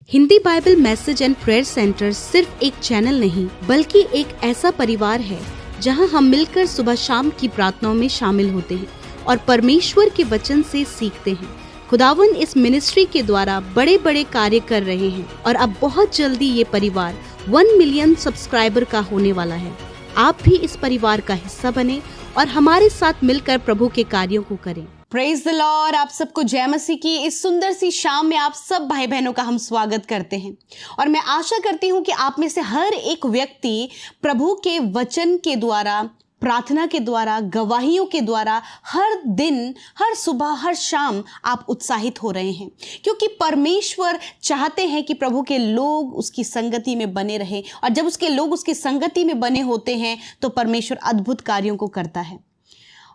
Hindi Bible message and prayer centre सिर्फ एक channel नहीं बल्कि एक ऐसा परिवार है जहां हम मिलकर सुबह शाम की प्रार्थनाओं में शामिल होते हैं और परमेश्वर के वचन से सीखते हैं। खुदावन इस मिनिस्ट्री के द्वारा बड़े बड़े कार्य कर रहे हैं और अब बहुत जल्दी ये परिवार 1 मिलियन सब्सक्राइबर का होने वाला है। आप भी इस परिवार का हिस्सा बने और हमारे साथ मिलकर प्रभु के कार्यों को करें। Praise the Lord. आप सबको जय मसीह की इस सुंदर सी शाम में आप सब भाई बहनों का हम स्वागत करते हैं और मैं आशा करती हूं कि आप में से हर एक व्यक्ति प्रभु के वचन के द्वारा, प्रार्थना के द्वारा, गवाहियों के द्वारा हर दिन, हर सुबह, हर शाम आप उत्साहित हो रहे हैं, क्योंकि परमेश्वर चाहते हैं कि प्रभु के लोग उसकी संगति में बने रहें और जब उसके लोग उसकी संगति में बने होते हैं तो परमेश्वर अद्भुत कार्यों को करता है।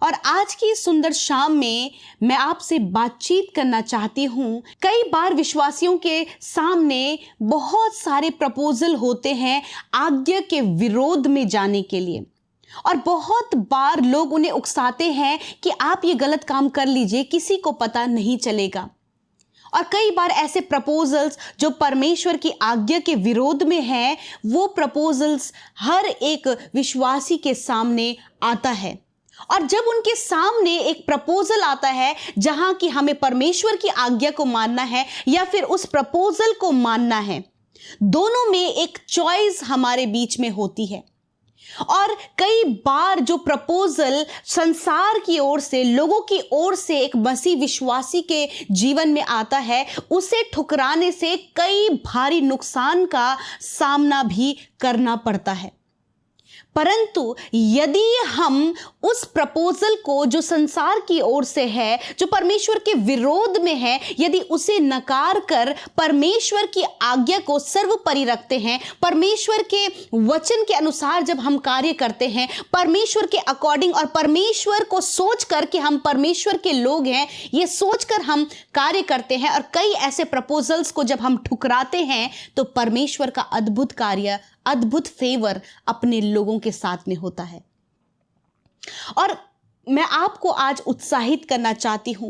और आज की सुंदर शाम में मैं आपसे बातचीत करना चाहती हूँ। कई बार विश्वासियों के सामने बहुत सारे प्रपोजल होते हैं आज्ञा के विरोध में जाने के लिए, और बहुत बार लोग उन्हें उकसाते हैं कि आप ये गलत काम कर लीजिए, किसी को पता नहीं चलेगा। और कई बार ऐसे प्रपोजल्स जो परमेश्वर की आज्ञा के विरोध में हैं, वो प्रपोजल्स हर एक विश्वासी के सामने आता है। और जब उनके सामने एक प्रपोजल आता है जहां कि हमें परमेश्वर की आज्ञा को मानना है या फिर उस प्रपोजल को मानना है, दोनों में एक चॉइस हमारे बीच में होती है। और कई बार जो प्रपोजल संसार की ओर से, लोगों की ओर से एक मसीह विश्वासी के जीवन में आता है, उसे ठुकराने से कई भारी नुकसान का सामना भी करना पड़ता है। परंतु यदि हम उस प्रपोजल को जो संसार की ओर से है, जो परमेश्वर के विरोध में है, यदि उसे नकार कर परमेश्वर की आज्ञा को सर्वोपरि रखते हैं, परमेश्वर के वचन के अनुसार जब हम कार्य करते हैं, परमेश्वर के अकॉर्डिंग और परमेश्वर को सोच कर कि हम परमेश्वर के लोग हैं, ये सोचकर हम कार्य करते हैं, और कई ऐसे प्रपोजल्स को जब हम ठुकराते हैं तो परमेश्वर का अद्भुत कार्य, अद्भुत फेवर अपने लोगों के साथ में होता है। और मैं आपको आज उत्साहित करना चाहती हूं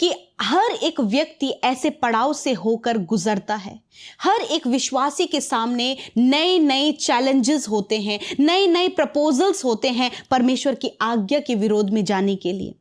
कि हर एक व्यक्ति ऐसे पड़ाव से होकर गुजरता है। हर एक विश्वासी के सामने नए नए चैलेंजेस होते हैं, नए नए प्रपोजल्स होते हैं परमेश्वर की आज्ञा के विरोध में जाने के लिए।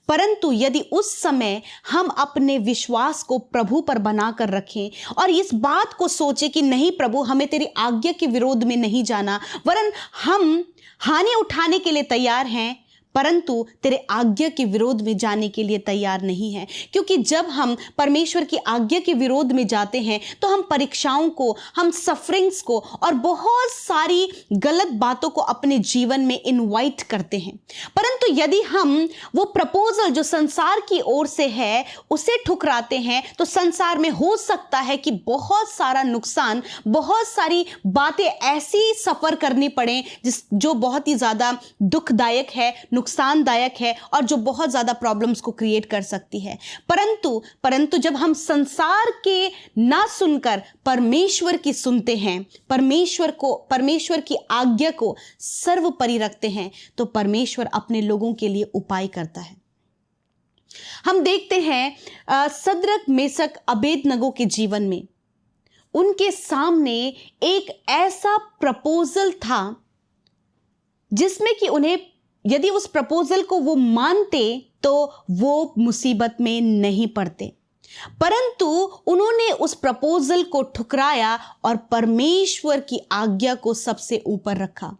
परंतु यदि उस समय हम अपने विश्वास को प्रभु पर बनाकर रखें और इस बात को सोचें कि नहीं प्रभु, हमें तेरी आज्ञा के विरोध में नहीं जाना, वरन हम हानि उठाने के लिए तैयार हैं, परंतु तेरे आज्ञा के विरोध में जाने के लिए तैयार नहीं है। क्योंकि जब हम परमेश्वर की आज्ञा के विरोध में जाते हैं तो हम परीक्षाओं को, हम सफरिंग्स को और बहुत सारी गलत बातों को अपने जीवन में इनवाइट करते हैं। परंतु यदि हम वो प्रपोजल जो संसार की ओर से है उसे ठुकराते हैं तो संसार में हो सकता है कि बहुत सारा नुकसान, बहुत सारी बातें ऐसी सफर करनी पड़े जो बहुत ही ज्यादा दुखदायक है, नुकसानदायक है और जो बहुत ज्यादा प्रॉब्लम्स को क्रिएट कर सकती है। परंतु जब हम संसार के ना सुनकर परमेश्वर की सुनते हैं, परमेश्वर की आज्ञा को सर्वोपरि रखते हैं, तो परमेश्वर अपने लोगों के लिए उपाय करता है। हम देखते हैं सद्रक, मेशक, अबेदनगो के जीवन में उनके सामने एक ऐसा प्रपोजल था जिसमें कि उन्हें, यदि उस प्रपोजल को वो मानते तो वो मुसीबत में नहीं पड़ते, परंतु उन्होंने उस प्रपोजल को ठुकराया और परमेश्वर की आज्ञा को सबसे ऊपर रखा।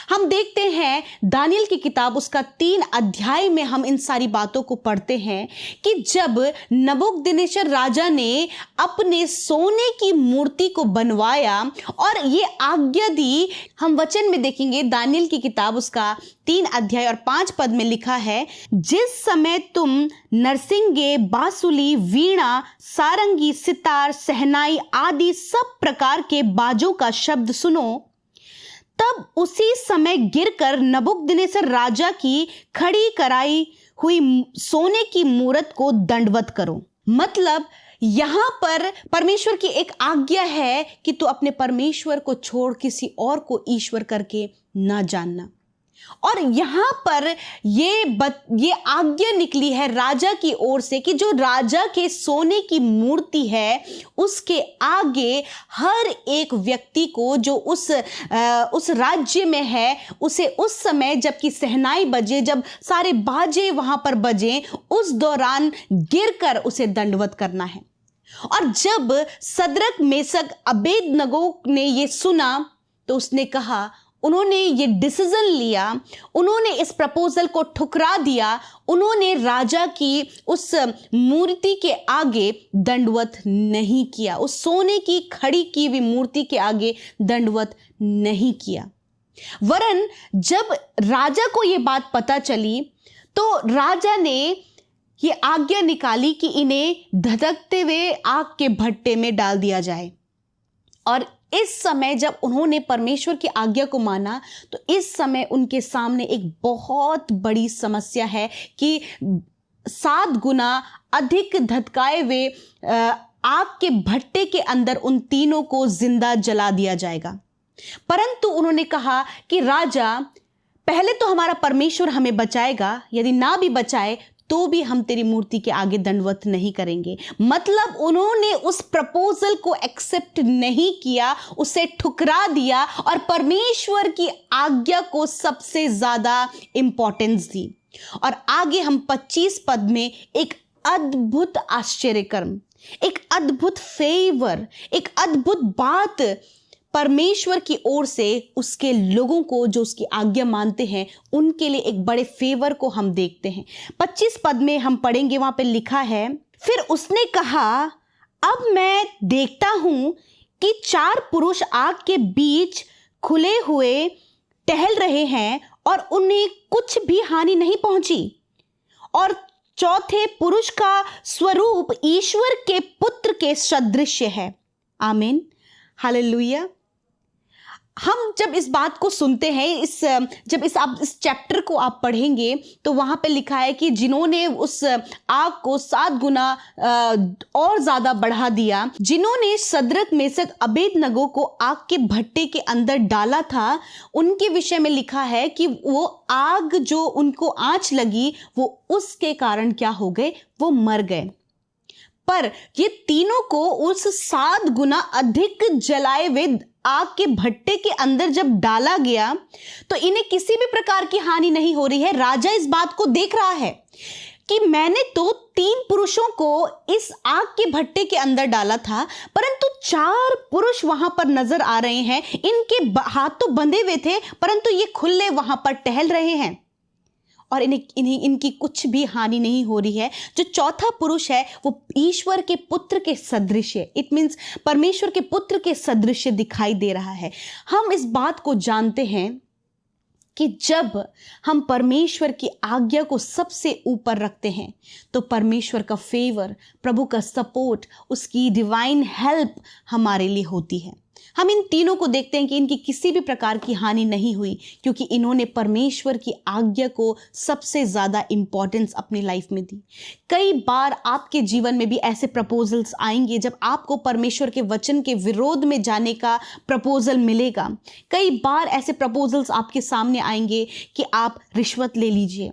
हम देखते हैं दानियल की किताब, उसका 3 अध्याय में हम इन सारी बातों को पढ़ते हैं कि जब नबूकदनेस्सर राजा ने अपने सोने की मूर्ति को बनवाया और ये आज्ञा दी, हम वचन में देखेंगे दानियल की किताब उसका 3 अध्याय और 5 पद में लिखा है, जिस समय तुम नरसिंगे, बांसुली, वीणा, सारंगी, सितार, सहनाई आदि सब प्रकार के बाजों का शब्द सुनो, तब उसी समय गिरकर नबूकदनेस्सर राजा की खड़ी कराई हुई सोने की मूरत को दंडवत करो। मतलब यहां पर परमेश्वर की एक आज्ञा है कि तू अपने परमेश्वर को छोड़ किसी और को ईश्वर करके ना जानना। और यहाँ पर ये आज्ञा निकली है राजा की ओर से कि जो राजा के सोने की मूर्ति है उसके आगे हर एक व्यक्ति को जो उस राज्य में है उसे उस समय जबकि सहनाई बजे, जब सारे बाजे वहां पर बजे, उस दौरान गिरकर उसे दंडवत करना है। और जब सद्रक मेसक अबेदनगो ने ये सुना तो उसने कहा, उन्होंने ये डिसीजन लिया, उन्होंने इस प्रपोजल को ठुकरा दिया, उन्होंने राजा की उस मूर्ति के आगे दंडवत नहीं किया, उस सोने की खड़ी की हुई मूर्ति के आगे दंडवत नहीं किया। वरन जब राजा को ये बात पता चली तो राजा ने ये आज्ञा निकाली कि इन्हें धधकते हुए आग के भट्टे में डाल दिया जाए। और इस समय जब उन्होंने परमेश्वर की आज्ञा को माना तो इस समय उनके सामने एक बहुत बड़ी समस्या है कि 7 गुना अधिक धधकाए हुए आग के भट्टे के अंदर उन तीनों को जिंदा जला दिया जाएगा। परंतु उन्होंने कहा कि राजा, पहले तो हमारा परमेश्वर हमें बचाएगा, यदि ना भी बचाए तो भी हम तेरी मूर्ति के आगे दंडवत नहीं करेंगे। मतलब उन्होंने उस प्रपोजल को एक्सेप्ट नहीं किया, उसे ठुकरा दिया और परमेश्वर की आज्ञा को सबसे ज्यादा इंपॉर्टेंस दी। और आगे हम 25 पद में एक अद्भुत आश्चर्यकर्म, एक अद्भुत फेवर, एक अद्भुत बात परमेश्वर की ओर से उसके लोगों को जो उसकी आज्ञा मानते हैं उनके लिए एक बड़े फेवर को हम देखते हैं। 25 पद में हम पढ़ेंगे, वहां पे लिखा है, फिर उसने कहा, अब मैं देखता हूं कि 4 पुरुष आग के बीच खुले हुए टहल रहे हैं और उन्हें कुछ भी हानि नहीं पहुंची, और चौथे पुरुष का स्वरूप ईश्वर के पुत्र के सदृश है। आमीन, हालेलुया। हम जब इस बात को सुनते हैं, जब आप इस चैप्टर को आप पढ़ेंगे तो वहां पे लिखा है कि जिन्होंने उस आग को 7 गुना और ज्यादा बढ़ा दिया, जिन्होंने सद्रक मेसक अबेदनगो को आग के भट्टे के अंदर डाला था, उनके विषय में लिखा है कि वो आग जो उनको आंच लगी वो उसके कारण क्या हो गए, वो मर गए। पर ये तीनों को उस 7 गुना अधिक जलाए हुए आग के भट्टे के अंदर जब डाला गया तो इन्हें किसी भी प्रकार की हानि नहीं हो रही है। राजा इस बात को देख रहा है कि मैंने तो 3 पुरुषों को इस आग के भट्टे के अंदर डाला था, परंतु 4 पुरुष वहां पर नजर आ रहे हैं। इनके हाथ तो बंधे हुए थे परंतु ये खुले वहां पर टहल रहे हैं और इनकी कुछ भी हानि नहीं हो रही है। जो चौथा पुरुष है वो ईश्वर के पुत्र के सदृश है, इट मीन्स परमेश्वर के पुत्र के सदृश दिखाई दे रहा है। हम इस बात को जानते हैं कि जब हम परमेश्वर की आज्ञा को सबसे ऊपर रखते हैं तो परमेश्वर का फेवर, प्रभु का सपोर्ट, उसकी डिवाइन हेल्प हमारे लिए होती है। हम इन तीनों को देखते हैं कि इनकी किसी भी प्रकार की हानि नहीं हुई क्योंकि इन्होंने परमेश्वर की आज्ञा को सबसे ज़्यादा इंपॉर्टेंस अपनी लाइफ में दी। कई बार आपके जीवन में भी ऐसे प्रपोजल्स आएंगे जब आपको परमेश्वर के वचन के विरोध में जाने का प्रपोजल मिलेगा। कई बार ऐसे प्रपोजल्स आपके सामने आएंगे कि आप रिश्वत ले लीजिए,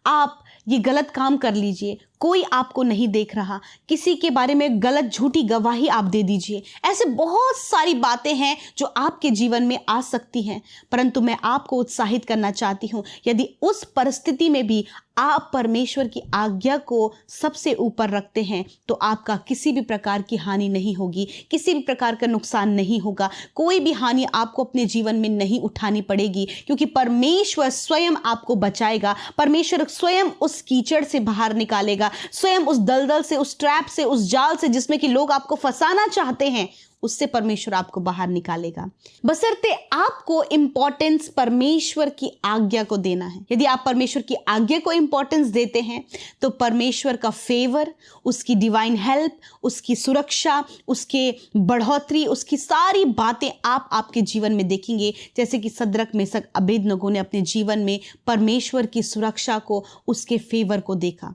आप ये गलत काम कर लीजिए, कोई आपको नहीं देख रहा, किसी के बारे में गलत झूठी गवाही आप दे दीजिए। ऐसे बहुत सारी बातें हैं जो आपके जीवन में आ सकती हैं, परंतु मैं आपको उत्साहित करना चाहती हूँ, यदि उस परिस्थिति में भी आप परमेश्वर की आज्ञा को सबसे ऊपर रखते हैं तो आपका किसी भी प्रकार की हानि नहीं होगी, किसी भी प्रकार का नुकसान नहीं होगा, कोई भी हानि आपको अपने जीवन में नहीं उठानी पड़ेगी क्योंकि परमेश्वर स्वयं आपको बचाएगा। परमेश्वर स्वयं उस कीचड़ से बाहर निकालेगा, स्वयं उस दलदल से, उस ट्रैप से, उस जाल से जिसमें कि लोग आपको फंसाना चाहते हैं, उससे परमेश्वर आपको बाहर निकालेगा। बशर्ते आपको इंपॉर्टेंस परमेश्वर की आज्ञा को देना है। यदि आप परमेश्वर की आज्ञा को इंपॉर्टेंस देते हैं तो परमेश्वर का फेवर, उसकी डिवाइन हेल्प, उसकी सुरक्षा, उसके बढ़ोतरी, उसकी सारी बातें आप आपके जीवन में देखेंगे, जैसे कि सद्रक मेसक अबेदनगो ने अपने जीवन में परमेश्वर की सुरक्षा को, उसके फेवर को देखा।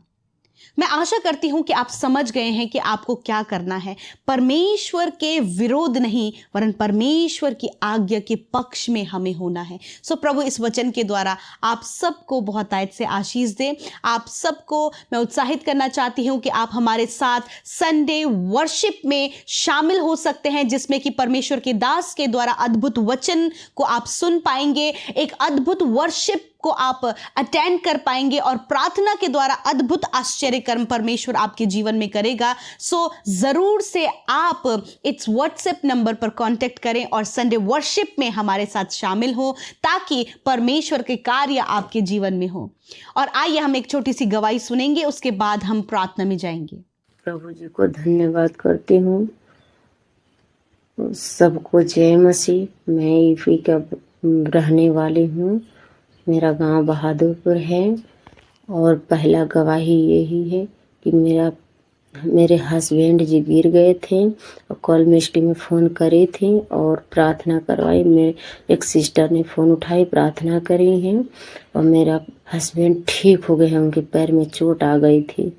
मैं आशा करती हूं कि आप समझ गए हैं कि आपको क्या करना है। परमेश्वर के विरोध नहीं वरन परमेश्वर की आज्ञा के पक्ष में हमें होना है। सो प्रभु इस वचन के द्वारा आप सबको बहुत आयत से आशीष दे। आप सबको मैं उत्साहित करना चाहती हूं कि आप हमारे साथ संडे वर्शिप में शामिल हो सकते हैं, जिसमें कि परमेश्वर के दास के द्वारा अद्भुत वचन को आप सुन पाएंगे, एक अद्भुत वर्शिप को आप अटेंड कर पाएंगे और प्रार्थना के द्वारा अद्भुत आश्चर्य कर्म परमेश्वर आपके जीवन में करेगा। सो जरूर से आप इस व्हाट्सएप नंबर पर कांटेक्ट करें और संडे वर्शिप में हमारे साथ शामिल हो, ताकि परमेश्वर के कार्य आपके जीवन में हो। और आइए हम एक छोटी सी गवाही सुनेंगे, उसके बाद हम प्रार्थना में जाएंगे। प्रभु जी को धन्यवाद करती हूँ। सबको जय मसीह। मैं यूपी का रहने वाली हूँ। मेरा गांव बहादुरपुर है और पहला गवाही यही है कि मेरे हस्बैंड जी गिर गए थे और कॉल मिस्ट्री में फ़ोन करे थे और प्रार्थना करवाई। मैं एक सिस्टर ने फ़ोन उठाई, प्रार्थना करी है और मेरा हस्बैंड ठीक हो गए हैं। उनके पैर में चोट आ गई थी।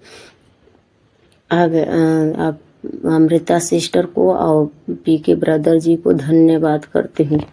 अब अमृता सिस्टर को और पीके ब्रदर जी को धन्यवाद करती हूँ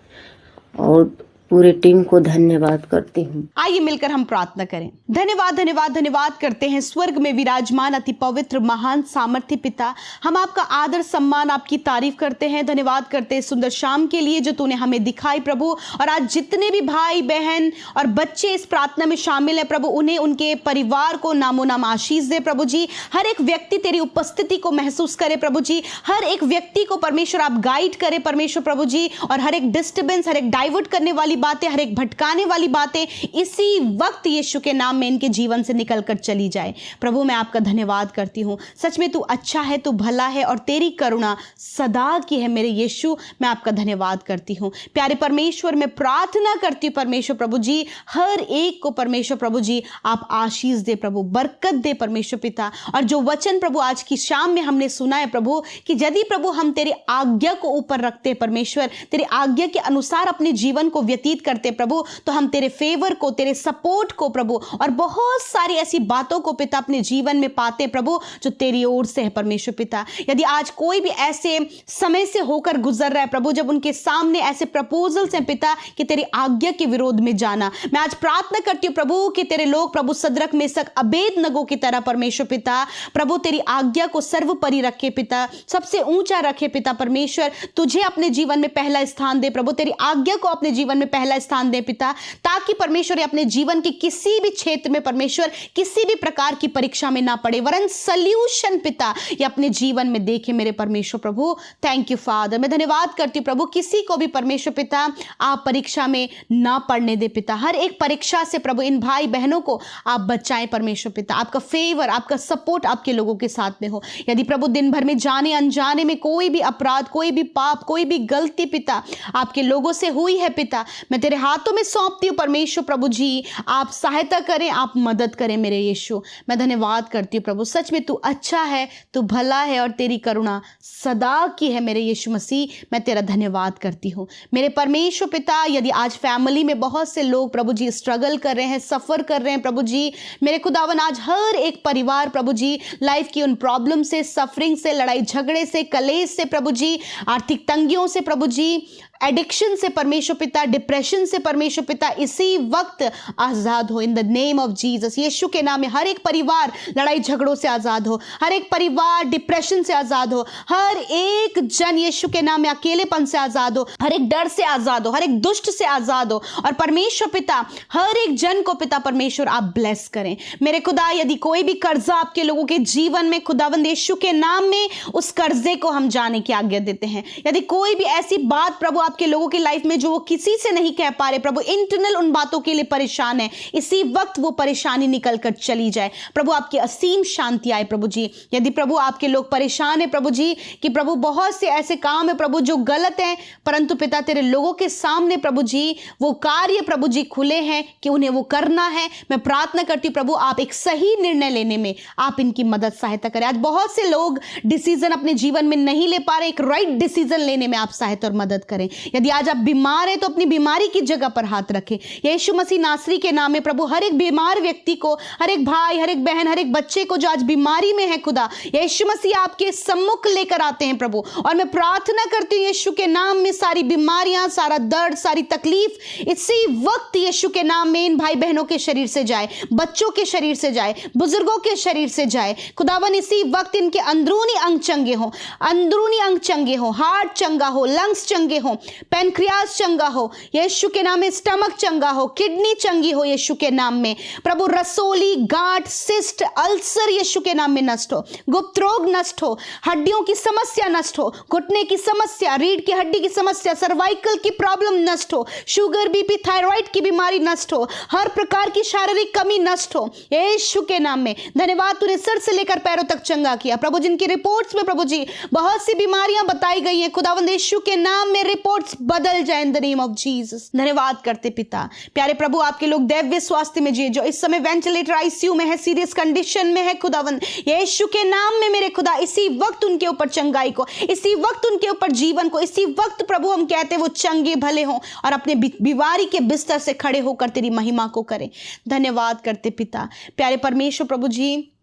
और पूरे टीम को धन्यवाद करती हूँ। आइए मिलकर हम प्रार्थना करें। धन्यवाद धन्यवाद धन्यवाद करते हैं स्वर्ग में विराजमान अति पवित्र महान सामर्थ्य पिता। हम आपका आदर सम्मान आपकी तारीफ करते हैं। धन्यवाद करते हैं सुंदर शाम के लिए जो तूने हमें दिखाई प्रभु। और आज जितने भी भाई बहन और बच्चे इस प्रार्थना में शामिल है प्रभु, उन्हें उनके परिवार को नामो नाम आशीष दे प्रभु जी। हर एक व्यक्ति तेरी उपस्थिति को महसूस करे प्रभु जी। हर एक व्यक्ति को परमेश्वर आप गाइड करे परमेश्वर प्रभु जी। और हर एक डिस्टर्बेंस, हर एक डाइवर्ट करने वाली बातें, हर एक भटकाने वाली बातें इसी वक्त यीशु के नाम में इनके जीवन से निकलकर चली जाए। प्रभु मैं आपका धन्यवाद करती हूं। सच में तू अच्छा है, तू भला है और तेरी करुणा सदा की है मेरे यीशु। मैं आपका धन्यवाद करती हूं। प्यारे परमेश्वर, मैं प्रार्थना करती हूं परमेश्वर प्रभु जी, हर एक को परमेश्वर प्रभु जी आप आशीष दे प्रभु, बरकत दे परमेश्वर पिता। और जो वचन प्रभु आज की शाम में हमने सुना है प्रभु, कि यदि प्रभु हम तेरी आज्ञा को ऊपर रखते परमेश्वर, तेरी आज्ञा के अनुसार अपने जीवन को व्यतीत करते प्रभु, तो हम तेरे फेवर को, तेरे सपोर्ट को प्रभु और बहुत सारी ऐसी बातों को पिता अपने जीवन में पाते प्रभु जो तेरी ओर से है परमेश्वर पिता। यदि आज कोई भी ऐसे समय से होकर गुजर रहा है प्रभु, जब उनके सामने ऐसे प्रपोजल्स हैं पिता कि तेरी आज्ञा के विरोध में जाना, मैं आज प्रार्थना करती हूँ प्रभु कि तेरे लोग प्रभु सदरक मेशक अबेदनगो की तरह परमेश्वर पिता प्रभु तेरी आज्ञा को सर्वोपरि रखे पिता, सबसे ऊंचा रखे पिता परमेश्वर। तुझे अपने जीवन में पहला स्थान दे प्रभु, तेरी आज्ञा को अपने जीवन में पहला स्थान दे पिता, ताकि परमेश्वर अपने जीवन के किसी भी क्षेत्र में परमेश्वर किसी भी प्रकार की परीक्षा में ना पड़े, वरन सल्यूशन पिता ये अपने जीवन में देखे मेरे परमेश्वर प्रभु। Thank you father. मैं धन्यवाद करती हूँ प्रभु, किसी को भी परमेश्वर पिता आप परीक्षा में ना पड़ने दे पिता। हर एक परीक्षा से प्रभु इन भाई बहनों को आप बचाएं परमेश्वर पिता। आपका फेवर, आपका सपोर्ट आपके लोगों के साथ में हो। यदि प्रभु दिन भर में जाने अनजाने में कोई भी अपराध, कोई भी पाप, कोई भी गलती पिता आपके लोगों से हुई है पिता, मैं तेरे हाथों में सौंपती हूँ परमेश्वर प्रभु जी। आप सहायता करें, आप मदद करें मेरे यीशु। मैं धन्यवाद करती हूँ प्रभु, सच में तू अच्छा है, तू भला है और तेरी करुणा सदा की है मेरे यीशु मसीह। मैं तेरा धन्यवाद करती हूँ मेरे परमेश्वर पिता। यदि आज फैमिली में बहुत से लोग प्रभु जी स्ट्रगल कर रहे हैं, सफर कर रहे हैं प्रभु जी, मेरे खुदावन आज हर एक परिवार प्रभु जी लाइफ की उन प्रॉब्लम से, सफरिंग से, लड़ाई झगड़े से, कलेश से प्रभु जी, आर्थिक तंगियों से प्रभु जी, एडिक्शन से परमेश्वर पिता, डिप्रेशन से परमेश्वर पिता इसी वक्त आजाद हो in the name of Jesus. यीशु के नाम में हर एक परिवार लड़ाई झगड़ों से आजाद हो, हर एक परिवार डिप्रेशन से आजाद हो, हर एक जन यीशु के नाम में अकेलेपन से आजाद हो, हर एक डर से आजाद हो, हर एक दुष्ट से आजाद हो। और परमेश्वर पिता हर एक जन को पिता परमेश्वर आप ब्लेस करें मेरे खुदा। यदि कोई भी कर्जा आपके लोगों के जीवन में खुदावंद यीशु के नाम में, उस कर्जे को हम जाने की आज्ञा देते हैं। यदि कोई भी ऐसी बात प्रभु आपके लोगों की लाइफ में जो वो किसी से नहीं कह पा रहे प्रभु, इंटरनल उन बातों के लिए परेशान है, इसी वक्त वो परेशानी निकल कर चली जाए प्रभु। आपकी असीम शांति आए प्रभु जी। यदि प्रभु आपके लोग परेशान है प्रभु जी कि प्रभु बहुत से ऐसे काम है प्रभु जो गलत हैं, परंतु पिता तेरे लोगों के सामने प्रभु जी वो कार्य प्रभु जी खुले हैं कि उन्हें वो करना है, मैं प्रार्थना करती हूँ प्रभु आप एक सही निर्णय लेने में आप इनकी मदद सहायता करें। आज बहुत से लोग डिसीजन अपने जीवन में नहीं ले पा रहे, एक राइट डिसीजन लेने में आप सहायता और मदद करें। यदि आज आप बीमार हैं तो अपनी बीमारी बीमारी की जगह पर हाथ रखें। यीशु मसीह नासरी के नाम में प्रभु हर एक बीमार व्यक्ति को, हर एक भाई, हर एक बहन, हर एक बच्चे को जो आज बीमारी में है खुदा, यीशु मसीह आपके सम्मुख लेकर आते हैं प्रभु। और मैं प्रार्थना करती हूँ यीशु के नाम में सारी बीमारियां, सारा दर्द, सारी तकलीफ इसी वक्त यीशु के नाम में इन भाई बहनों के शरीर से जाए, बच्चों के शरीर से जाए, बुजुर्गों के शरीर से जाए। खुदावन इसी वक्त इनके अंदरूनी अंग चंगे हो, अंदरूनी अंग चंगे हो, हार्ट चंगा हो, लंग्स चंगे हो, पैनक्रियास चंगा हो यीशु के नाम में, स्टमक चंगा हो, किडनी चंगी हो यीशु के नाम में प्रभु। रसोली, गांठ, सिस्ट, अल्सर यीशु के नाम में नष्ट हो, गुप्त रोग नष्ट हो, हड्डियों की समस्या नष्ट हो, घुटने की समस्या, रीढ़ की हड्डी की समस्या, सर्वाइकल की प्रॉब्लम नष्ट हो, शुगर, बीपी, थायराइड की बीमारी नष्ट हो, हर प्रकार की शारीरिक कमी नष्ट हो यीशु के नाम में। धन्यवाद, तूने सिर से लेकर पैरों तक चंगा किया प्रभु। जिनकी रिपोर्ट्स में प्रभु जी बहुत सी बीमारियां बताई गई हैं, खुदावंद यीशु के नाम में रिपोर्ट्स बदल जाए इन द नेम ऑफ जीसस। धन्यवाद करते पिता। प्यारे प्रभु, आपके लोग दैव्य स्वास्थ्य में जिए, जो इस समय वेंटिलेटर, आईसीयू में है, सीरियस कंडीशन में है, खुदावंद यीशु के नाम में मेरे खुदा इसी वक्त उनके ऊपर चंगाई को, इसी वक्त उनके ऊपर जीवन को, इसी वक्त प्रभु हम कहते हैं वो चंगे भले हों और अपने बीमारी के बिस्तर से खड़े होकर तेरी महिमा को करें। धन्यवाद करते पिता। प्यारे परमेश्वर प्रभु जी,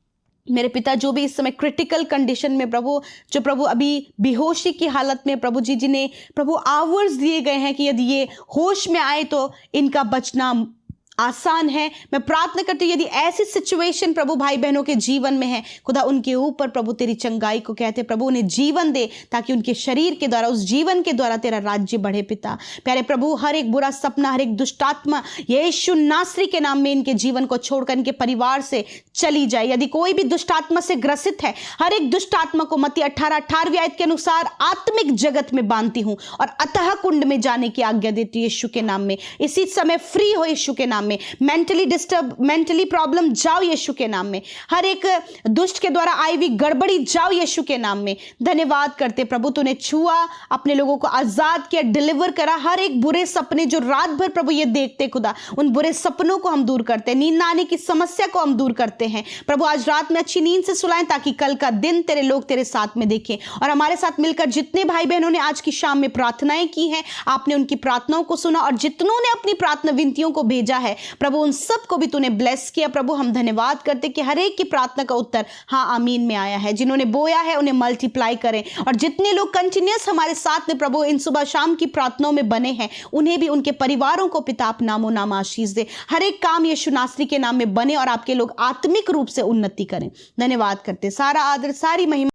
मेरे पिता जो भी इस समय क्रिटिकल कंडीशन में प्रभु, जो प्रभु अभी बेहोशी की हालत में प्रभु जी, जिन्हें प्रभु आवर्स दिए गए हैं कि यदि ये होश में आए तो इनका बचना आसान है, मैं प्रार्थना करती हूँ यदि ऐसी सिचुएशन प्रभु भाई बहनों के जीवन में है खुदा, उनके ऊपर प्रभु तेरी चंगाई को कहते प्रभु उन्हें जीवन दे, ताकि उनके शरीर के द्वारा, उस जीवन के द्वारा तेरा राज्य बढ़े पिता। प्यारे प्रभु, हर एक बुरा सपना, हर एक दुष्टात्मा यीशु नासरी के नाम में इनके जीवन को छोड़कर इनके परिवार से चली जाए। यदि कोई भी दुष्टात्मा से ग्रसित है, हर एक दुष्टात्मा को मत्ती 18:18 आयत के अनुसार आत्मिक जगत में बांधती हूँ और अतः कुंड में जाने की आज्ञा देती हूँ यीशु के नाम में। इसी समय फ्री हो यीशु के नाम में। मेंटली डिस्टर्ब, मेंटली प्रॉब्लम जाओ यीशु के नाम में। हर एक दुष्ट के द्वारा आई हुई गड़बड़ी जाओ यीशु के नाम में। धन्यवाद करते प्रभु, तूने छुआ, अपने लोगों को आजाद किया, डिलीवर करा। हर एक बुरे सपने जो रात भर प्रभु ये देखते खुदा, उन बुरे सपनों को हम दूर करते हैं, नींद आने की समस्या को हम दूर करते हैं प्रभु। आज रात में अच्छी नींद से सुलाएं, ताकि कल का दिन तेरे लोग तेरे साथ में देखें। और हमारे साथ मिलकर जितने भाई बहनों ने आज की शाम में प्रार्थनाएं की हैं, आपने उनकी प्रार्थनाओं को सुना, और जितनों ने अपनी प्रार्थना विनतियों को भेजा है प्रभु, उन सब को भी तूने ब्लेस किया प्रभु। हम धन्यवाद करते कि हर एक की प्रार्थना का उत्तर हाँ आमीन में आया है। जिन्होंने बोया है उन्हें मल्टीप्लाई करें, और जितने लोग कंटिन्यूअस हमारे साथ में प्रभु इन सुबह शाम की प्रार्थनाओं में बने हैं, उन्हें भी, उनके परिवारों को पिता आप नामो नाम आशीष दे। हर एक काम यीशु नासरी के नाम में बने और आपके लोग आत्मिक रूप से उन्नति करें। धन्यवाद करते, सारा आदर, सारी महिमा